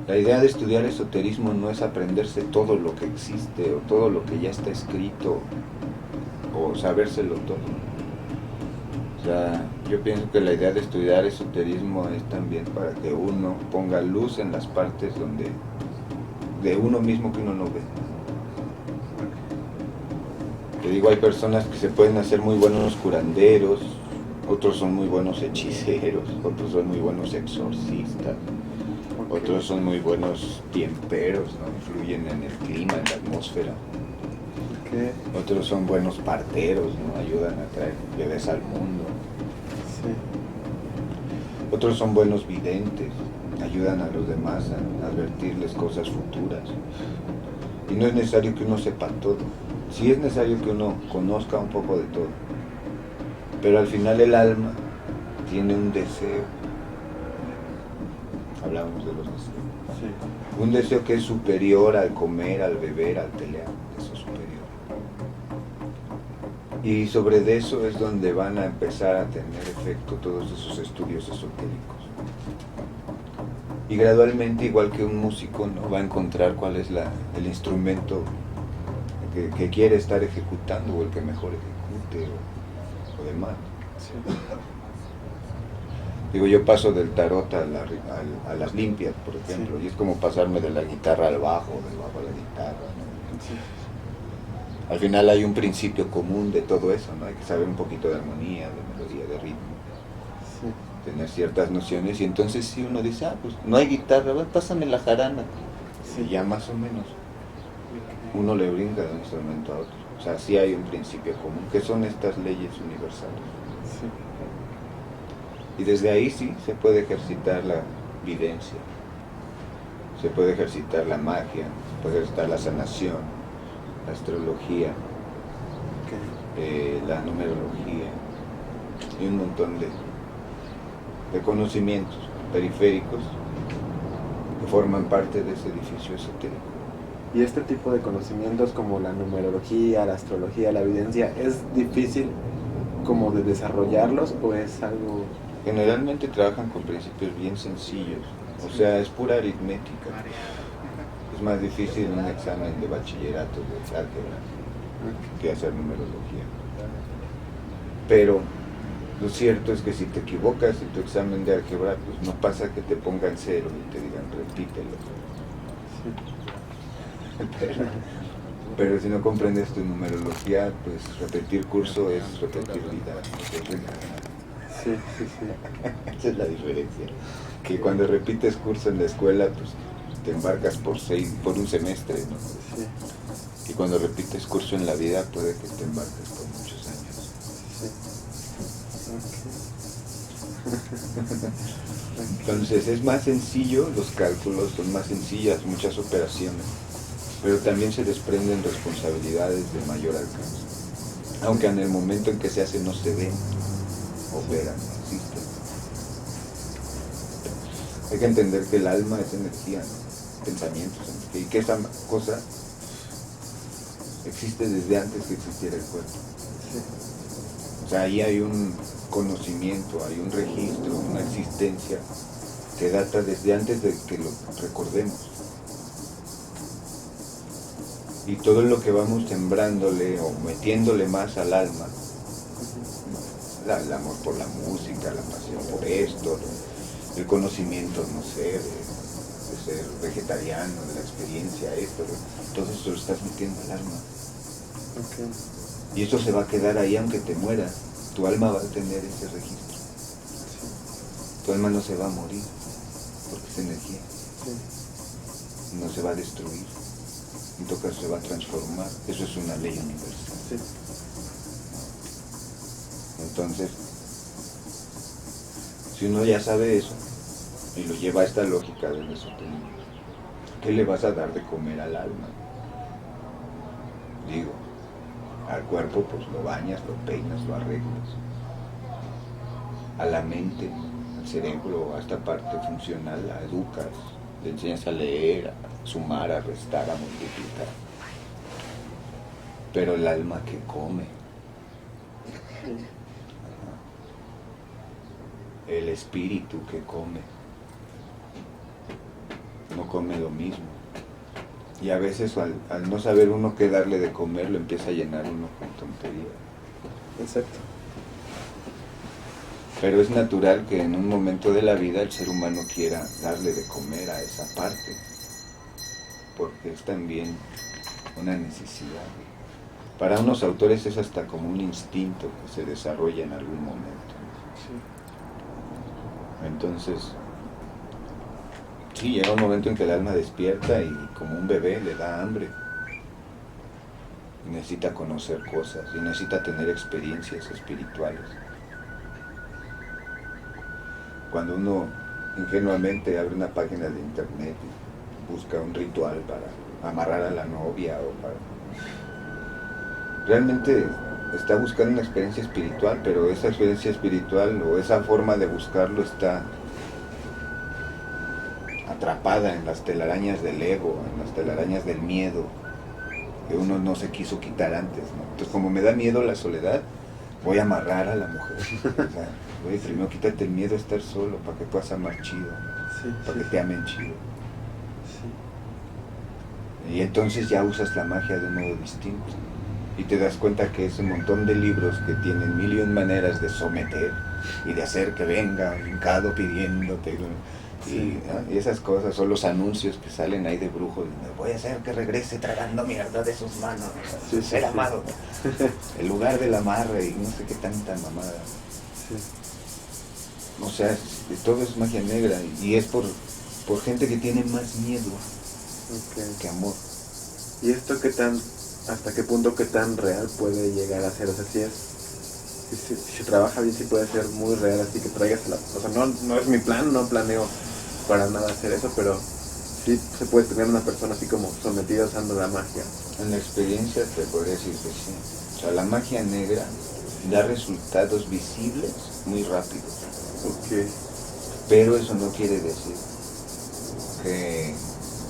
La idea de estudiar esoterismo no es aprenderse todo lo que existe o todo lo que ya está escrito o sabérselo todo. O sea, yo pienso que la idea de estudiar esoterismo es también para que uno ponga luz en las partes donde de uno mismo que uno no ve. Te digo, hay personas que se pueden hacer muy buenos curanderos, otros son muy buenos hechiceros, otros son muy buenos exorcistas, otros son muy buenos tiemperos, ¿no? Influyen en el clima, en la atmósfera. Otros son buenos parteros, ¿no? Ayudan a traer bebés al mundo. Sí. Otros son buenos videntes, ayudan a los demás a advertirles cosas futuras. Y no es necesario que uno sepa todo. Sí es necesario que uno conozca un poco de todo. Pero al final el alma tiene un deseo. Hablamos de los deseos. Sí. Un deseo que es superior al comer, al beber, al pelear. Eso es superior. Y sobre eso es donde van a empezar a tener efecto todos esos estudios esotéricos. Y gradualmente, igual que un músico, ¿no? Va a encontrar cuál es el instrumento que quiere estar ejecutando o el que mejor ejecute o demás. Sí. Digo, yo paso del tarot a las limpias, por ejemplo, Sí. y es como pasarme de la guitarra al bajo, del bajo a la guitarra, ¿no? Sí. Al final hay un principio común de todo eso, ¿no? Hay que saber un poquito de armonía, de melodía, de ritmo, Sí. tener ciertas nociones, y entonces si uno dice, pues no hay guitarra, pásame la jarana, Sí. y ya más o menos uno le brinda de un instrumento a otro. O sea, sí hay un principio común, que son estas leyes universales. Sí. Y desde ahí sí se puede ejercitar la videncia, se puede ejercitar la magia, se puede ejercitar la sanación, la astrología, la numerología y un montón de conocimientos periféricos que forman parte de ese edificio esotérico. Y este tipo de conocimientos como la numerología, la astrología, la evidencia, ¿es difícil como de desarrollarlos o es algo...? Generalmente trabajan con principios bien sencillos, o sea, es pura aritmética. Es más difícil un examen de bachillerato de álgebra que hacer numerología. Pero lo cierto es que si te equivocas en tu examen de álgebra, pues no pasa que te pongan cero y te digan repítelo. Pero si no comprendes tu numerología, pues repetir curso es repetir vida. Sí, sí, sí. Esa es la diferencia. Que cuando repites curso en la escuela, pues te embarcas por un semestre, ¿no? Sí. Y cuando repites curso en la vida, puede que te embarques por muchos años. Sí. Entonces es más sencillo, los cálculos son más sencillas, muchas operaciones, pero también se desprenden responsabilidades de mayor alcance. Aunque en el momento en que se hace no se ven, operan, existen. Hay que entender que el alma es energía, ¿no? Pensamientos, energía, y que esa cosa existe desde antes que existiera el cuerpo. Sí. O sea, ahí hay un conocimiento, hay un registro, una existencia que data desde antes de que lo recordemos. Y todo lo que vamos sembrándole o metiéndole más al alma, el amor por la música, la pasión por esto, el conocimiento, no sé, de ser vegetariano, de la experiencia, esto, todo eso lo estás metiendo al alma. Okay. Y eso se va a quedar ahí aunque te mueras. Tu alma va a tener ese registro. Sí. Tu alma no se va a morir, porque es energía. Sí. No se va a destruir. En todo caso se va a transformar. Eso es una ley universal. Sí. Entonces, si uno ya sabe eso y lo lleva a esta lógica del esoterismo, ¿qué le vas a dar de comer al alma? Digo, al cuerpo pues lo bañas, lo peinas, lo arreglas. A la mente, al cerebro, a esta parte funcional la educas, le enseñas a leer, a sumar, a restar, a multiplicar. Pero el alma que come, el espíritu que come, no no come lo mismo. Y a veces al no saber uno qué darle de comer, lo empieza a llenar uno con tonterías. Exacto. Pero es natural que en un momento de la vida el ser humano quiera darle de comer a esa parte, porque es también una necesidad. Para unos autores es hasta como un instinto que se desarrolla en algún momento. Sí. Entonces, sí, llega un momento en que el alma despierta y como un bebé le da hambre. Y necesita conocer cosas y necesita tener experiencias espirituales. Cuando uno ingenuamente abre una página de internet y busca un ritual para amarrar a la novia o para... Realmente está buscando una experiencia espiritual, pero esa experiencia espiritual o esa forma de buscarlo está atrapada en las telarañas del ego, en las telarañas del miedo, que uno no se quiso quitar antes, ¿no? Entonces, como me da miedo la soledad, voy a amarrar a la mujer. O sea, oye, primero quítate el miedo a estar solo para que puedas amar chido, sí, para sí, que te amen chido. Sí. Y entonces ya usas la magia de un modo distinto. Y te das cuenta que ese montón de libros que tienen mil y un maneras de someter y de hacer que venga hincado pidiéndote, sí. Y esas cosas, o los anuncios que salen ahí de brujo, voy a hacer que regrese tragando mierda de sus manos, sí, ser sí, amado, sí. El lugar del amarre y no sé qué tanta mamada. Sí. O sea, todo es magia negra y es por gente que tiene más miedo que amor. ¿Y esto qué tan, hasta qué punto, qué tan real puede llegar a ser? O sea, si se trabaja bien, sí puede ser muy real, así que traigas a la... O sea, no es mi plan, no planeo para nada hacer eso, pero sí se puede tener una persona así como sometida usando la magia. En la experiencia te podría decir que sí. O sea, la magia negra da resultados visibles muy rápido. Okay. Pero eso no quiere decir que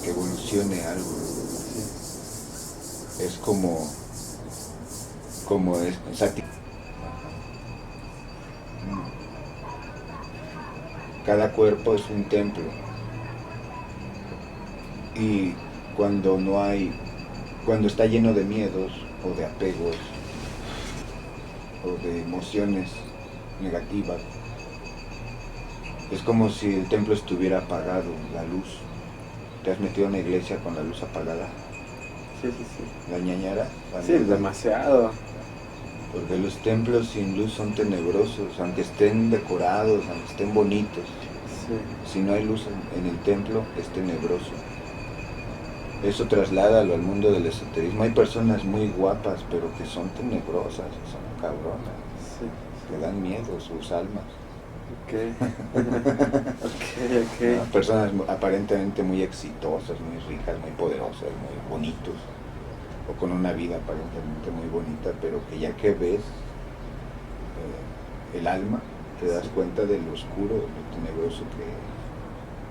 evolucione algo. Sí. Es como es cada cuerpo es un templo y cuando está lleno de miedos o de apegos o de emociones negativas, es como si el templo estuviera apagado, la luz. ¿Te has metido en una iglesia con la luz apagada? Sí, sí, sí. ¿La ñañara? Sí, demasiado. Porque los templos sin luz son tenebrosos, aunque estén decorados, aunque estén bonitos. Sí. Si no hay luz en el templo, es tenebroso. Eso trasládalo al mundo del esoterismo. Hay personas muy guapas, pero que son tenebrosas, son cabronas. Sí. Que dan miedo sus almas. Okay. ¿No? Personas aparentemente muy exitosas, muy ricas, muy poderosas, muy bonitos, o con una vida aparentemente muy bonita, pero que ya que ves el alma, te das cuenta de lo oscuro, de lo tenebroso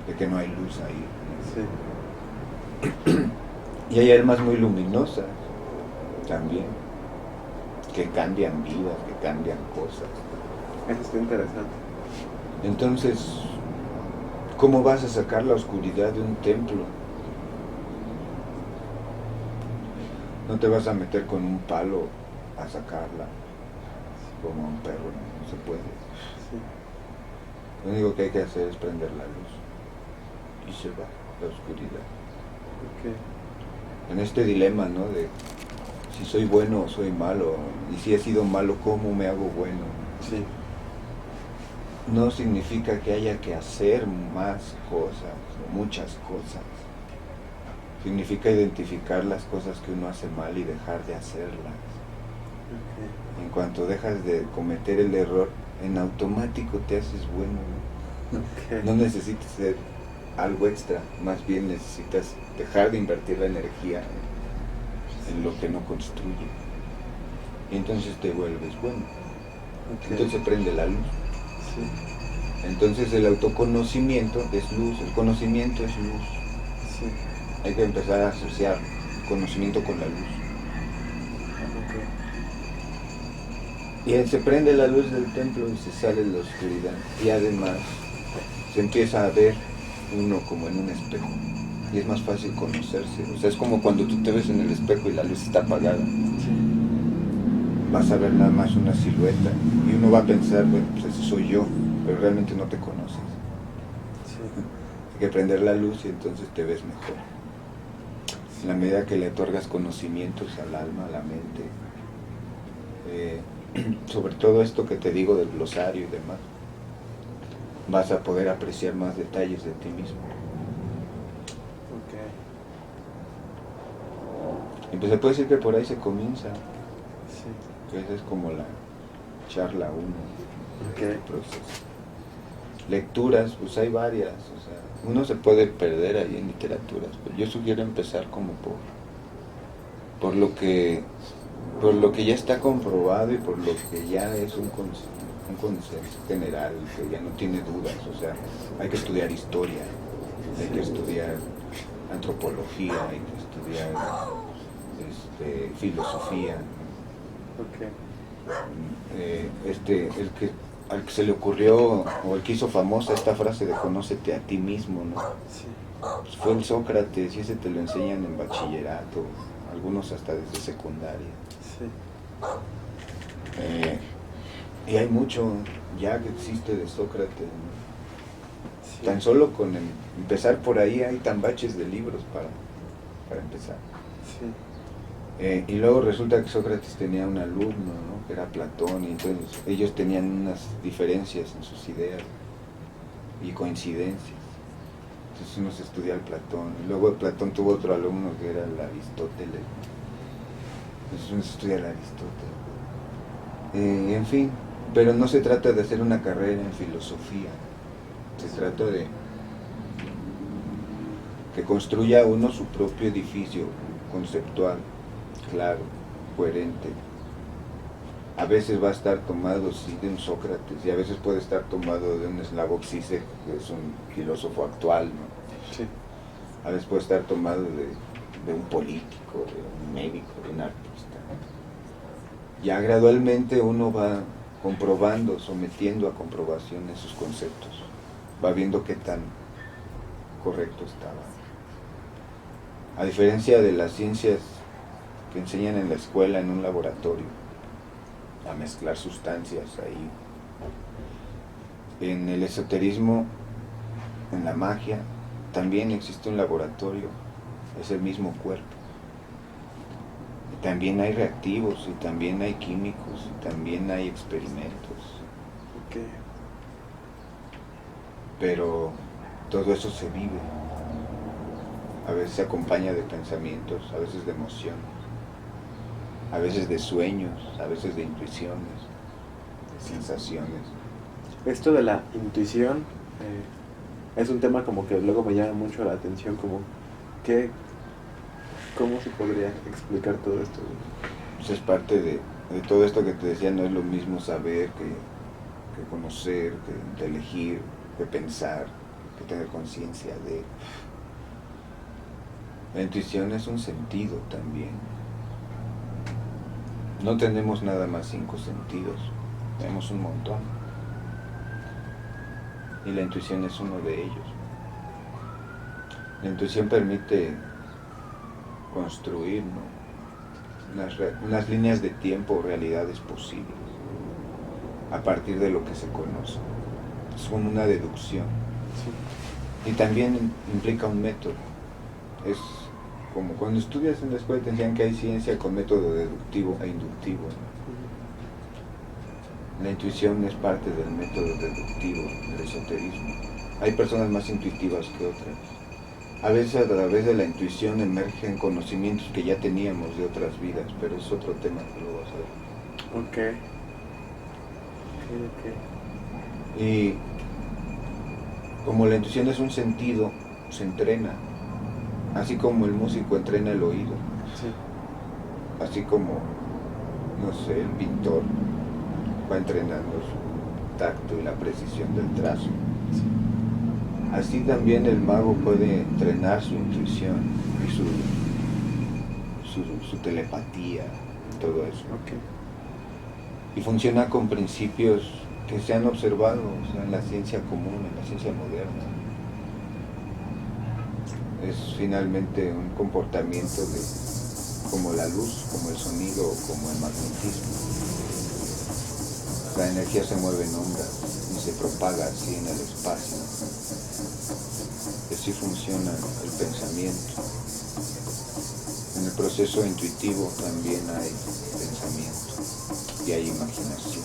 de que no hay luz ahí. Sí. Y hay almas muy luminosas también, que cambian vidas, que cambian cosas. Eso está interesante. Entonces, ¿cómo vas a sacar la oscuridad de un templo? No te vas a meter con un palo a sacarla, como un perro, no se puede. Sí. Lo único que hay que hacer es prender la luz y se va la oscuridad. Okay. En este dilema, ¿no? De si soy bueno o soy malo, y si he sido malo, ¿cómo me hago bueno? Sí. No significa que haya que hacer más cosas, muchas cosas. Significa identificar las cosas que uno hace mal y dejar de hacerlas. Okay. En cuanto dejas de cometer el error, en automático te haces bueno, ¿no? Okay. No necesitas hacer algo extra, más bien necesitas dejar de invertir la energía en lo que no construye. Y entonces te vuelves bueno. Okay. Entonces prende la luz. Sí. Entonces el autoconocimiento es luz, el conocimiento es luz. Sí. Hay que empezar a asociar conocimiento con la luz. Okay. Y se prende la luz del templo y se sale la oscuridad. Y además se empieza a ver uno como en un espejo. y es más fácil conocerse. O sea, es como cuando tú te ves en el espejo y la luz está apagada. Sí. Vas a ver nada más una silueta y uno va a pensar, bueno, pues ese soy yo, pero realmente no te conoces. Sí. Hay que prender la luz y entonces te ves mejor. En la medida que le otorgas conocimientos al alma, a la mente, sobre todo esto que te digo del glosario y demás, vas a poder apreciar más detalles de ti mismo. Ok. Y pues se puede decir que por ahí se comienza, Sí. que esa es como la charla 1 Ok. del proceso. Lecturas, pues hay varias, o sea, uno se puede perder ahí en literaturas, pero yo sugiero empezar como por lo que ya está comprobado y por lo que ya es un consenso general, que ya no tiene dudas. O sea, hay que estudiar historia, hay que estudiar antropología, hay que estudiar filosofía. Ok. Al que se le ocurrió o el que hizo famosa esta frase de conócete a ti mismo, ¿no? Sí. Pues fue el Sócrates, y ese te lo enseñan en bachillerato, algunos hasta desde secundaria. Sí. Y hay mucho ya que existe de Sócrates, ¿no? Sí. Tan solo con empezar por ahí hay tambaches de libros para empezar. Sí. Y luego resulta que Sócrates tenía un alumno, ¿no? Que era Platón, y entonces ellos tenían unas diferencias en sus ideas y coincidencias. Entonces uno se estudia al Platón, y luego Platón tuvo otro alumno que era el Aristóteles, ¿no? Entonces uno se estudia al Aristóteles. En fin, pero no se trata de hacer una carrera en filosofía, se trata de que construya uno su propio edificio conceptual, claro, coherente. A veces va a estar tomado, sí, de un Sócrates, y a veces puede estar tomado de un Slavoj Žižek, que es un filósofo actual, ¿no? Sí. A veces puede estar tomado de un político, de un médico, de un artista. Ya gradualmente uno va comprobando, sometiendo a comprobación esos conceptos, va viendo qué tan correcto estaba. A diferencia de las ciencias que enseñan en la escuela, en un laboratorio, a mezclar sustancias ahí, en el esoterismo, en la magia, también existe un laboratorio, es el mismo cuerpo. Y también hay reactivos, y también hay químicos, y también hay experimentos. Ok. Pero todo eso se vive. A veces se acompaña de pensamientos, a veces de emociones, a veces de sueños, a veces de intuiciones, de sensaciones. Esto de la intuición es un tema como que luego me llama mucho la atención, como ¿cómo se podría explicar todo esto? Pues es parte de todo esto que te decía, no es lo mismo saber que conocer, que elegir, que pensar, que tener conciencia de. La intuición es un sentido también. No tenemos nada más 5 sentidos, tenemos un montón. Y la intuición es uno de ellos. La intuición permite construir, ¿no? unas líneas de tiempo o realidades posibles a partir de lo que se conoce. Es como una deducción. Sí. Y también implica un método. Es como cuando estudias en la escuela te enseñan que hay ciencia con método deductivo e inductivo, ¿no? La intuición es parte del método deductivo del esoterismo. Hay personas más intuitivas que otras. A veces a través de la intuición emergen conocimientos que ya teníamos de otras vidas, pero es otro tema que lo vas a ver. Ok. Y como la intuición es un sentido, se entrena. Así como el músico entrena el oído. Sí. Así como, no sé, el pintor va entrenando su tacto y la precisión del trazo. Sí. Así también el mago puede entrenar su intuición y su telepatía y todo eso. Okay. Y funciona con principios que se han observado, o sea, en la ciencia común, en la ciencia moderna. es finalmente un comportamiento como la luz, como el sonido o como el magnetismo. La energía se mueve en ondas y se propaga así en el espacio. Y así funciona el pensamiento. En el proceso intuitivo también hay pensamiento y hay imaginación.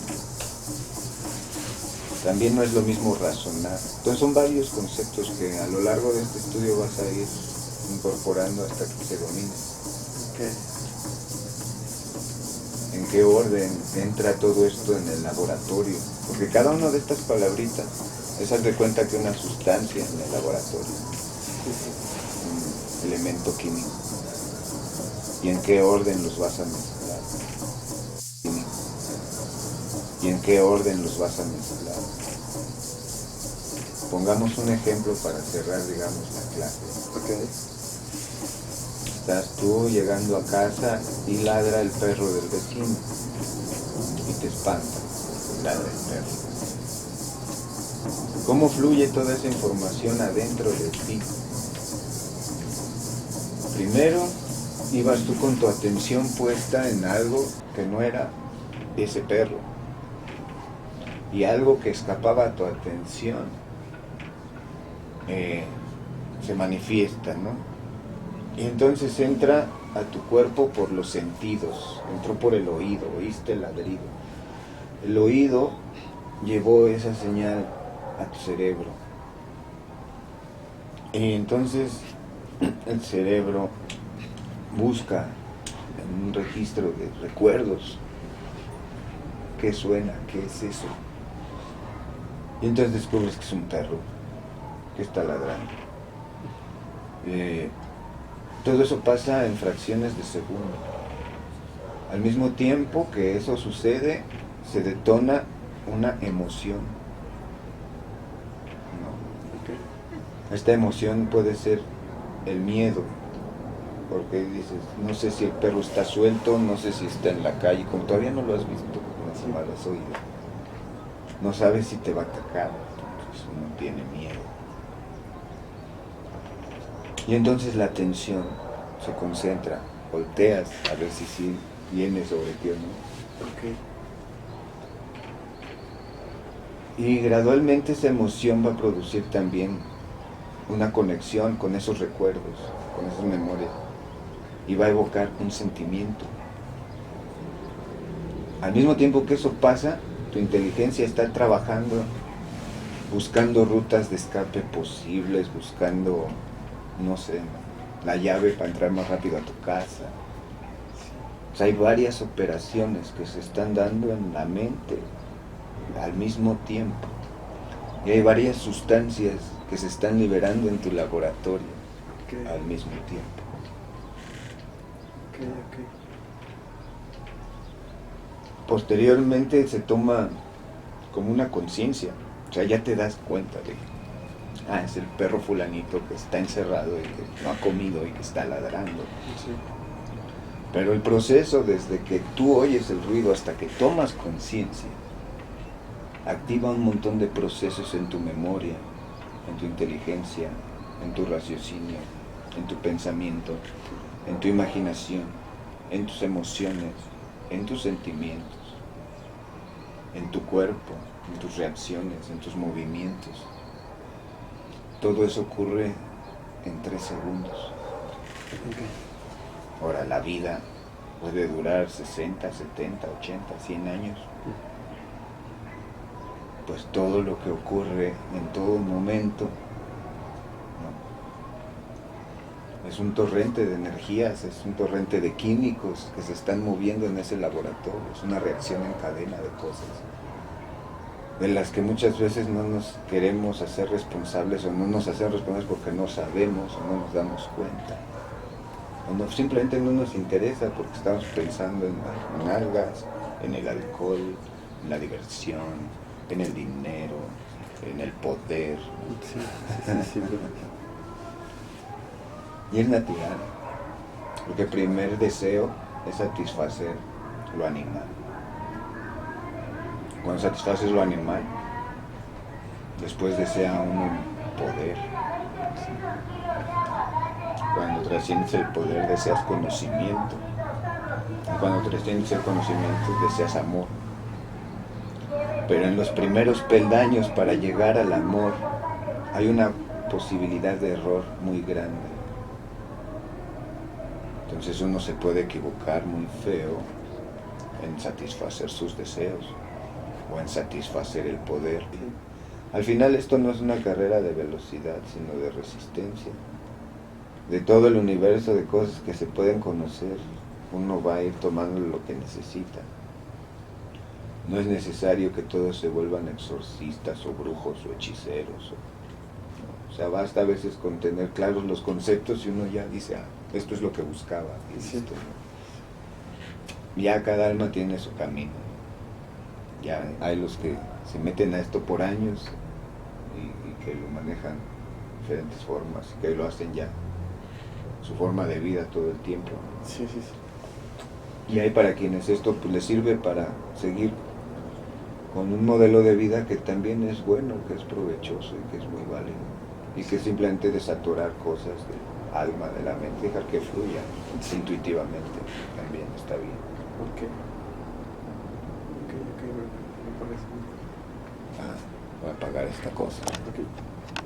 También no es lo mismo razonar. Entonces son varios conceptos que a lo largo de este estudio vas a ir incorporando hasta que se domine. Okay. ¿En qué orden entra todo esto en el laboratorio? Porque cada una de estas palabritas es haz de cuenta que una sustancia en el laboratorio, un elemento químico. ¿Y en qué orden los vas a mezclar? ¿Y en qué orden los vas a mezclar? Pongamos un ejemplo para cerrar, digamos, la clase. Okay. Estás tú llegando a casa y ladra el perro del vecino y te espanta, ladra el perro. ¿Cómo fluye toda esa información adentro de ti? Primero, ibas tú con tu atención puesta en algo que no era ese perro y algo que escapaba a tu atención se manifiesta, ¿no? Y entonces entra a tu cuerpo por los sentidos, entró por el oído, oíste el ladrido. El oído llevó esa señal a tu cerebro. Y entonces el cerebro busca en un registro de recuerdos qué suena, qué es eso. Y entonces descubres que es un perro que está ladrando. Todo eso pasa en fracciones de segundo. Al mismo tiempo que eso sucede, se detona una emoción. ¿No? Okay. Esta emoción puede ser el miedo, porque dices, no sé si el perro está suelto, no sé si está en la calle, como todavía no lo has visto, no lo has oído. No sabes si te va a atacar, entonces uno tiene miedo. Y entonces la atención se concentra, volteas a ver si sí viene sobre ti o no. Okay. Y gradualmente esa emoción va a producir también una conexión con esos recuerdos, con esas memorias, y va a evocar un sentimiento. Al mismo tiempo que eso pasa, tu inteligencia está trabajando, buscando rutas de escape posibles, buscando, no sé, la llave para entrar más rápido a tu casa. O sea, hay varias operaciones que se están dando en la mente al mismo tiempo. Y hay varias sustancias que se están liberando en tu laboratorio al mismo tiempo. Okay. Posteriormente se toma como una conciencia. O sea, ya te das cuenta de es el perro fulanito que está encerrado y que no ha comido y que está ladrando. Sí. Pero el proceso desde que tú oyes el ruido hasta que tomas conciencia activa un montón de procesos en tu memoria, en tu inteligencia, en tu raciocinio, en tu pensamiento, en tu imaginación, en tus emociones, en tus sentimientos, en tu cuerpo, en tus reacciones, en tus movimientos. Todo eso ocurre en 3 segundos. Okay. Ahora, la vida puede durar 60, 70, 80, 100 años. Pues todo lo que ocurre en todo momento, ¿no? Es un torrente de energías, es un torrente de químicos que se están moviendo en ese laboratorio. Es una reacción en cadena de cosas, de las que muchas veces no nos queremos hacer responsables o no nos hacemos responsables porque no sabemos o no nos damos cuenta. O no, simplemente no nos interesa porque estamos pensando en las nalgas, en el alcohol, en la diversión, en el dinero, en el poder. Sí. Y es natural, porque el primer deseo es satisfacer lo animal. Cuando satisfaces lo animal, después desea uno poder. trasciendes el poder deseas conocimiento. Y cuando trasciendes el conocimiento deseas amor. Pero en los primeros peldaños para llegar al amor hay una posibilidad de error muy grande. Entonces uno se puede equivocar muy feo en satisfacer sus deseos o en satisfacer el poder. Al final esto no es una carrera de velocidad, sino de resistencia. De todo el universo de cosas que se pueden conocer, uno va a ir tomando lo que necesita. No es necesario que todos se vuelvan exorcistas o brujos o hechiceros. O sea, basta a veces con tener claros los conceptos y uno ya dice, esto es lo que buscaba. Y listo, ¿no? Ya cada alma tiene su camino. Ya hay los que se meten a esto por años y que lo manejan de diferentes formas, que lo hacen ya su forma de vida todo el tiempo. Sí, sí, sí. Y hay para quienes esto pues, les sirve para seguir con un modelo de vida que también es bueno, que es provechoso y que es muy válido. Y que simplemente desatorar cosas del alma, de la mente, dejar que fluya intuitivamente, también está bien. Ok, me parece. Voy a apagar esta cosa. Ok.